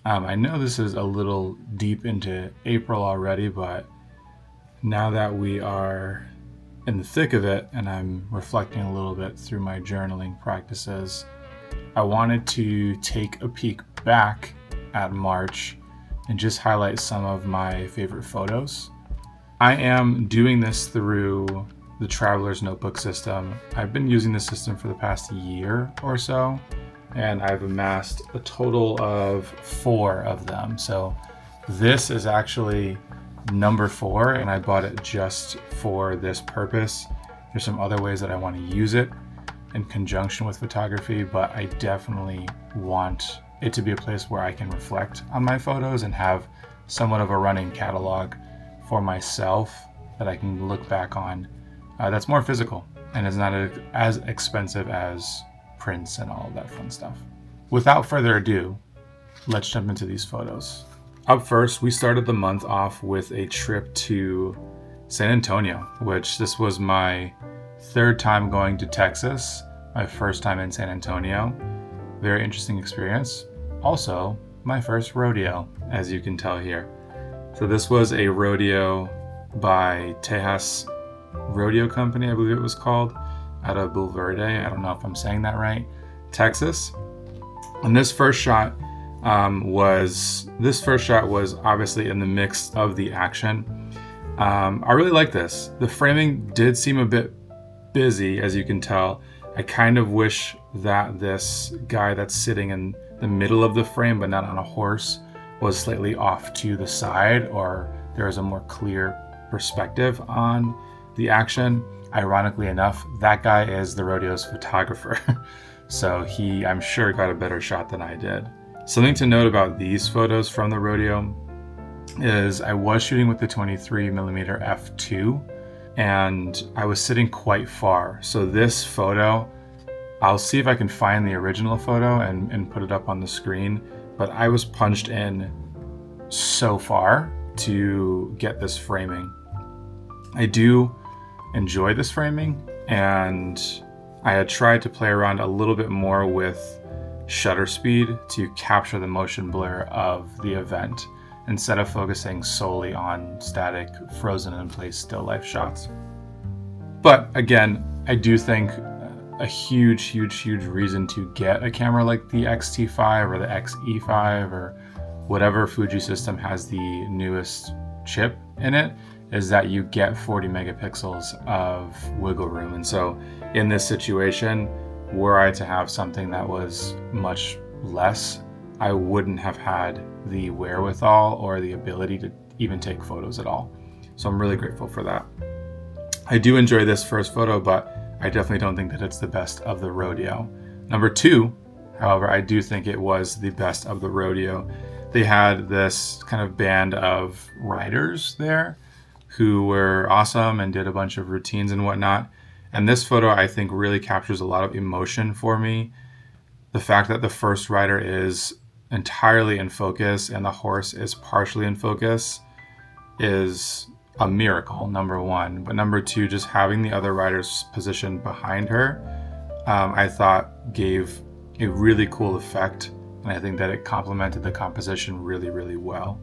I know this is a little deep into April already, but now that we are in the thick of it and I'm reflecting a little bit through my journaling practices, I wanted to take a peek back at March and just highlight some of my favorite photos. I am doing this through the Traveler's Notebook system. I've been using this system for the past year or so, and I've amassed a total of 4 of them. So this is actually number 4, and I bought it just for this purpose. There's some other ways that I want to use it in conjunction with photography, but I definitely want it to be a place where I can reflect on my photos and have somewhat of a running catalog for myself that I can look back on, that's more physical and is not as expensive as prints and all of that fun stuff. Without further ado, let's jump into these photos. Up first, we started the month off with a trip to San Antonio, which this was my 3rd time going to Texas, my 1st time in San Antonio. Very interesting experience. Also, my first rodeo, as you can tell here. So this was a rodeo by Tejas Rodeo Company, I believe it was called, out of Bulverde. I don't know if I'm saying that right, Texas. And this first shot was obviously in the mix of the action. I really like this. The framing did seem a bit busy, as you can tell. I kind of wish that this guy that's sitting in the middle of the frame but not on a horse was slightly off to the side, or there is a more clear perspective on the action. Ironically enough, that guy is the rodeo's photographer. So he, I'm sure, got a better shot than I did. Something to note about these photos from the rodeo is I was shooting with the 23mm f2 and I was sitting quite far. So this photo, I'll see if I can find the original photo and put it up on the screen, but I was punched in so far to get this framing. I do enjoy this framing, and I had tried to play around a little bit more with shutter speed to capture the motion blur of the event instead of focusing solely on static, frozen in place still life shots. But again, I do think a huge reason to get a camera like the X-T5 or the X-E5 or whatever Fuji system has the newest chip in it is that you get 40 megapixels of wiggle room. And so in this situation, were I to have something that was much less, I wouldn't have had the wherewithal or the ability to even take photos at all. So I'm really grateful for that. I do enjoy this first photo, but I definitely don't think that it's the best of the rodeo. Number 2, however, I do think it was the best of the rodeo. They had this kind of band of riders there who were awesome and did a bunch of routines and whatnot. And this photo, I think, really captures a lot of emotion for me. The fact that the first rider is entirely in focus and the horse is partially in focus is a miracle, number 1. But number 2, just having the other riders positioned behind her, I thought gave a really cool effect. And I think that it complemented the composition really well.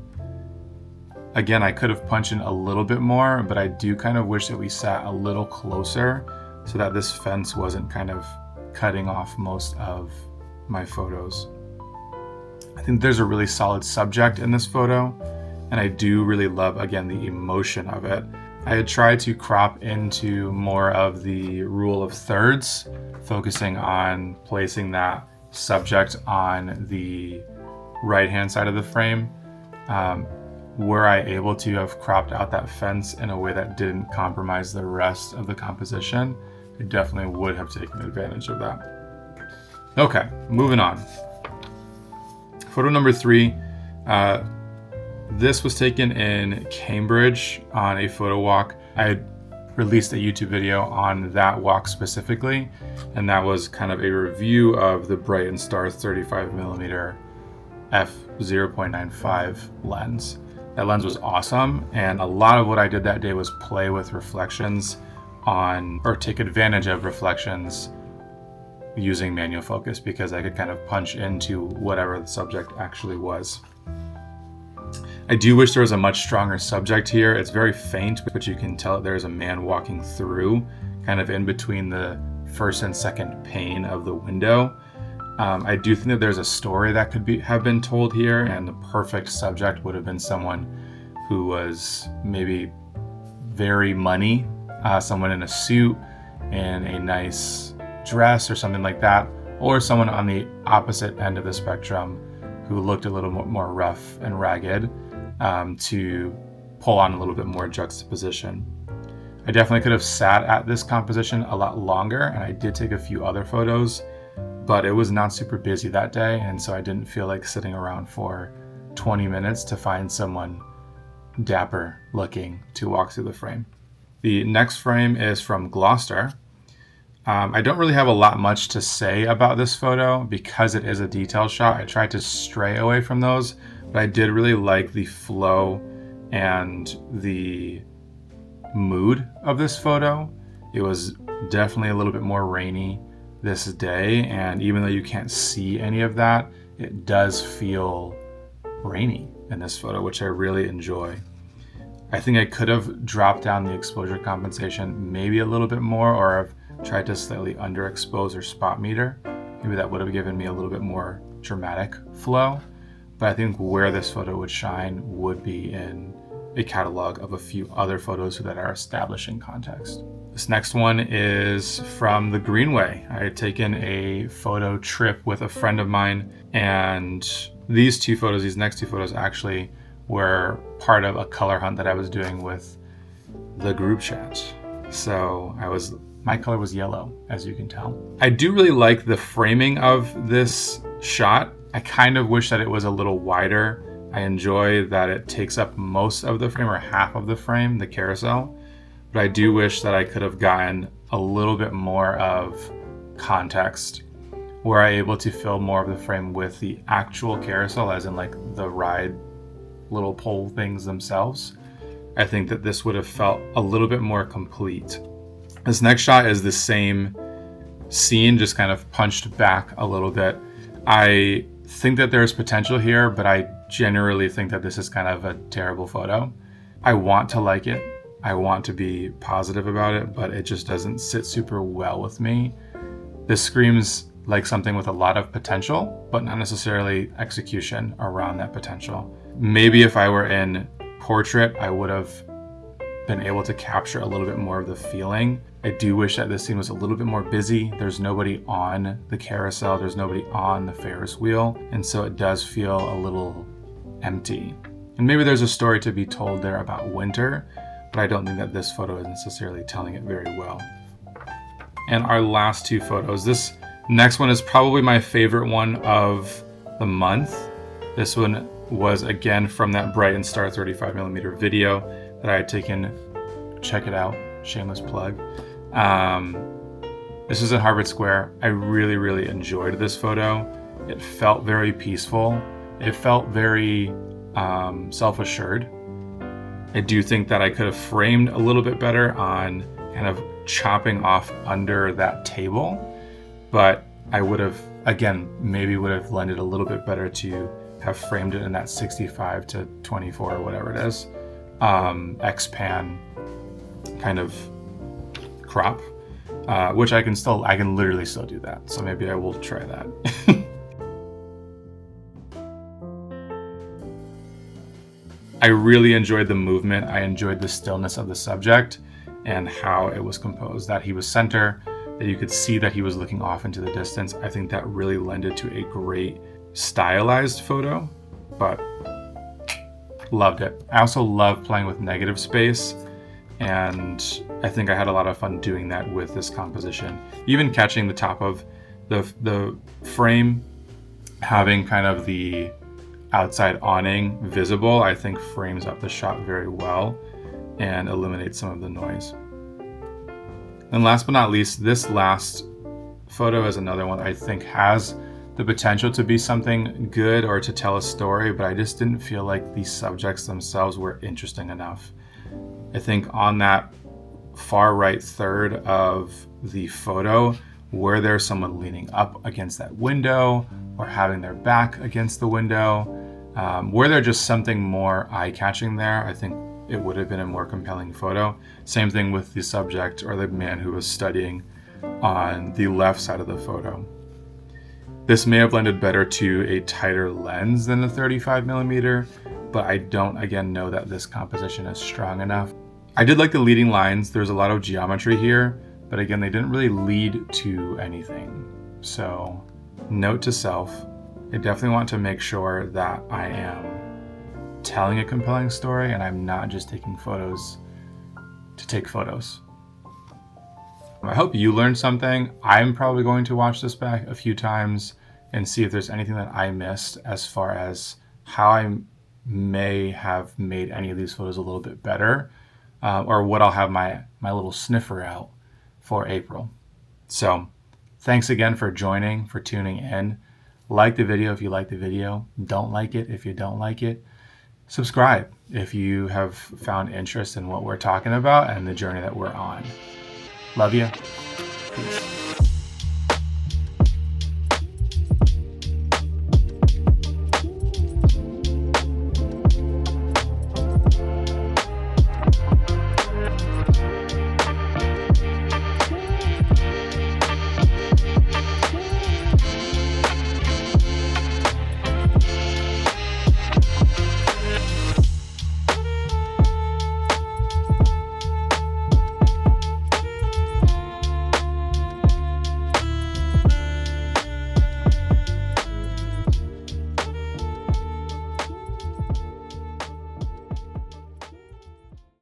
Again, I could have punched in a little bit more, but I do kind of wish that we sat a little closer so that this fence wasn't kind of cutting off most of my photos. I think there's a really solid subject in this photo, and I do really love, again, the emotion of it. I had tried to crop into more of the rule of thirds, focusing on placing that subject on the right-hand side of the frame. Were I able to have cropped out that fence in a way that didn't compromise the rest of the composition, I definitely would have taken advantage of that. Okay, moving on. Photo number 3. This was taken in Cambridge on a photo walk. I had released a YouTube video on that walk specifically, and that was kind of a review of the BrightinStar 35mm f0.95 lens. That lens was awesome, and a lot of what I did that day was play with reflections on, or take advantage of reflections using manual focus because I could kind of punch into whatever the subject actually was. I do wish there was a much stronger subject here. It's very faint, but you can tell there's a man walking through, kind of in between the first and second pane of the window. I do think that there's a story that could have been told here, and the perfect subject would have been someone who was maybe very money, someone in a suit and a nice dress or something like that, or someone on the opposite end of the spectrum who looked a little more rough and ragged, to pull on a little bit more juxtaposition. I definitely could have sat at this composition a lot longer, and I did take a few other photos, but it was not super busy that day, and so I didn't feel like sitting around for 20 minutes to find someone dapper looking to walk through the frame. The next frame is from Gloucester. I don't really have a lot much to say about this photo because it is a detail shot. I tried to stray away from those, but I did really like the flow and the mood of this photo. It was definitely a little bit more rainy this day, and even though you can't see any of that, it does feel rainy in this photo, which I really enjoy. I think I could have dropped down the exposure compensation maybe a little bit more, or have tried to slightly underexpose or spot meter. Maybe that would have given me a little bit more dramatic flow. But I think where this photo would shine would be in a catalog of a few other photos that are establishing context. This next one is from the Greenway. I had taken a photo trip with a friend of mine, and these next two photos actually were part of a color hunt that I was doing with the group chat. So my color was yellow, as you can tell. I do really like the framing of this shot. I kind of wish that it was a little wider. I enjoy that it takes up most of the frame, or half of the frame, the carousel. But I do wish that I could have gotten a little bit more of context, where I'm able to fill more of the frame with the actual carousel, as in like the ride little pole things themselves. I think that this would have felt a little bit more complete. This next shot is the same scene, just kind of punched back a little bit. I think that there's potential here, but I generally think that this is kind of a terrible photo. I want to like it. I want to be positive about it, but it just doesn't sit super well with me. This screams like something with a lot of potential, but not necessarily execution around that potential. Maybe if I were in portrait, I would have been able to capture a little bit more of the feeling. I do wish that this scene was a little bit more busy. There's nobody on the carousel, there's nobody on the Ferris wheel, and so it does feel a little empty. And maybe there's a story to be told there about winter, but I don't think that this photo is necessarily telling it very well. And our last two photos. This next one is probably my favorite one of the month. This one was again from that BrightinStar 35mm video that I had taken. Check it out, shameless plug. This is in Harvard Square. I really, really enjoyed this photo. It felt very peaceful. It felt very self-assured. I do think that I could have framed a little bit better on kind of chopping off under that table, but I would have, again, maybe would have lended a little bit better to have framed it in that 65 to 24 or whatever it is, X-pan kind of crop, which I can literally still do that. So maybe I will try that. I really enjoyed the movement. I enjoyed the stillness of the subject and how it was composed, that he was center, that you could see that he was looking off into the distance. I think that really lended to a great stylized photo, but loved it. I also love playing with negative space, and I think I had a lot of fun doing that with this composition. Even catching the top of the frame, having kind of the outside awning visible, I think frames up the shot very well and eliminates some of the noise. And last but not least, this last photo is another one I think has the potential to be something good or to tell a story, but I just didn't feel like the subjects themselves were interesting enough. I think on that far right third of the photo Were there someone leaning up against that window or having their back against the window? Were there just something more eye-catching there? I think it would have been a more compelling photo. Same thing with the subject or the man who was studying on the left side of the photo. This may have lended better to a tighter lens than the 35mm, but I don't, again, know that this composition is strong enough. I did like the leading lines. There's a lot of geometry here, but again, they didn't really lead to anything. So, note to self, I definitely want to make sure that I am telling a compelling story and I'm not just taking photos to take photos. I hope you learned something. I'm probably going to watch this back a few times and see if there's anything that I missed as far as how I may have made any of these photos a little bit better, or what I'll have my little sniffer out for April. So thanks again for joining, for tuning in. Like the video if you like the video. Don't like it if you don't like it. Subscribe if you have found interest in what we're talking about and the journey that we're on. Love you. Peace.